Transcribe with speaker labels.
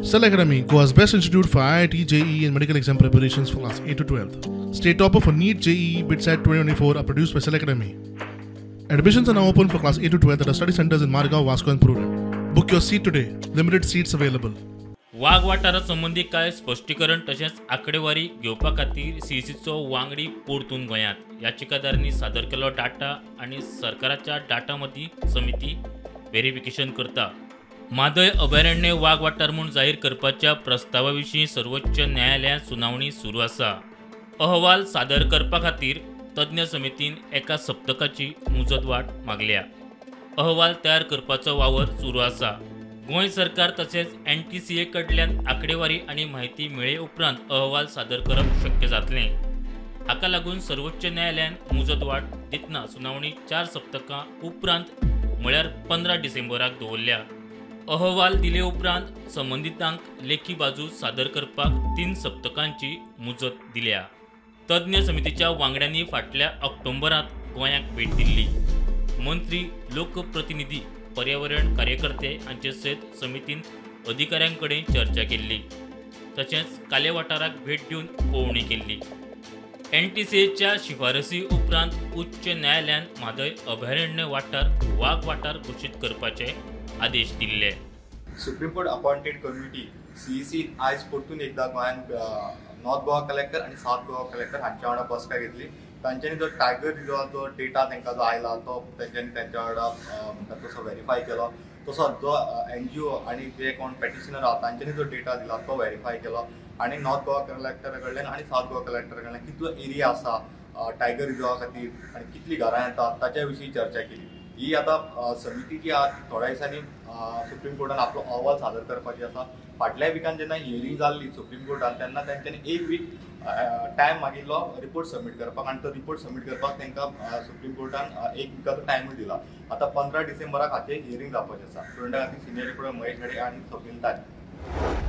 Speaker 1: Cell Academy, Goa's best institute for IIT, JEE and medical exam preparations for class 8 to 12th. State topper for NEET, JEE, BITSAT 2024 are produced by Cell Academy. Admissions are now open for class 8 to 12th at our study centers in Margao, Vasco and Purem. Book your seat today. Limited seats available.
Speaker 2: वाघ वाठारा संबंधी काय स्पष्टीकरण तसेच आकडेवारी घेवपा खातीर सीसीचो वांगडी परतून गोंयांत याचिकादारांनी सादर केलो डाटा आणि सरकाराच्या डाटा मदीं समिती व्हेरिफिकेशन करता. मादय अभयारण्य वाघ वाठार म्हूण जाहीर करपाच्या प्रस्तावा विशीं सर्वोच्च न्यायालयांत सुनावणी सुरू आसा. अहवाल सादर करपा खातीर तज्ञ समितीन एका सप्तकाची मुजतवाड मागल्या. अहवाल तयार करपाचो वावर सुरू आसा. गोंय सरकार तसेच NTCA कडल्यान आकडेवारी आणि माहिती मेळे उपरांत अहवाल सादर करप शक्य जातलें. हाका लागून सर्वोच्च न्यायालयान मुजतवाड दितना सुनावणी 4 सप्तकां उपरांत म्हळ्यार 15 डिसेंबराक दवरल्या. अहवाल दिले उपरांत संबंधितांक लेखी बाजू सादर करपाक 3 सप्तकांची मुजत दिल्या. तज्ञ समितीच्या वांगड्यांनी फाटल्या ऑक्टोबरांत गोंयाक भेट दिल्ली. मंत्री, लोकप्रतिनिधी, पर्यावरण कार्यकर्ते हांचे सयत समितीन अधिकाऱ्यांकडेन चर्चा केल्ली. तशेंच काले वाठाराक भेट दिवन पळोवणी केल्ली. NTCAच्या शिफारसी उपरांत उच्च न्यायालयान म्हादय अभयारण्य वाठार वाघ वाठार घोशीत करपाचे आदेश दिल्ले.
Speaker 3: Supreme court appointed committee CEC आयज परतून एकदा गोंयांत नॉर्थ गोवा कलेक्टर आणि साउथ गोवा कलेक्टर हांच्या वांगडा बसका घेतली. तांच्यांनी जो टायगर रिजर्वाचो डेटा तांकां जो आयला तो तांच्यांनी तांच्या वांगडा तसो व्हेरीफाय केलो. तसोच जो NGO आणि जे कोण पेटिशनर आहात तांच्यांनी जो डेटा दिला तो व्हेरीफाय केलो. आणि नॉर्थ गोवा कलेक्टरा कडल्यान आणि साउथ गोवा कलेक्टरा कडल्यान कितलो एरिया आसा टायगर रिजर्वा खातीर आनी कितलीं घरां येतात ताच्या विशीं चर्चा केली. ही आतां समिती जी आहा थोड्या दिसांनी सुप्रीम कोर्टान आपलो अहवाल सादर करपाची आसा. फाटल्या विकान जेन्ना हियरिंग जाल्ली सुप्रीम कोर्टान तेन्ना तांच्यांनी 1 वीक टायम मागिल्लो रिपोर्ट सबमीट करपाक आनी तो रिपोर्ट सबमीट करपाक तांकां सुप्रीम कोर्टान 1 विकाचो टायमूय दिला. आतां 15 डिसेंबराक हाचेर हियरिंग जावपाचें आसा. स्टुडंटा खातीर सिनियर रिपोर्टर महेश हेडे आनी स्वप्नील तारी.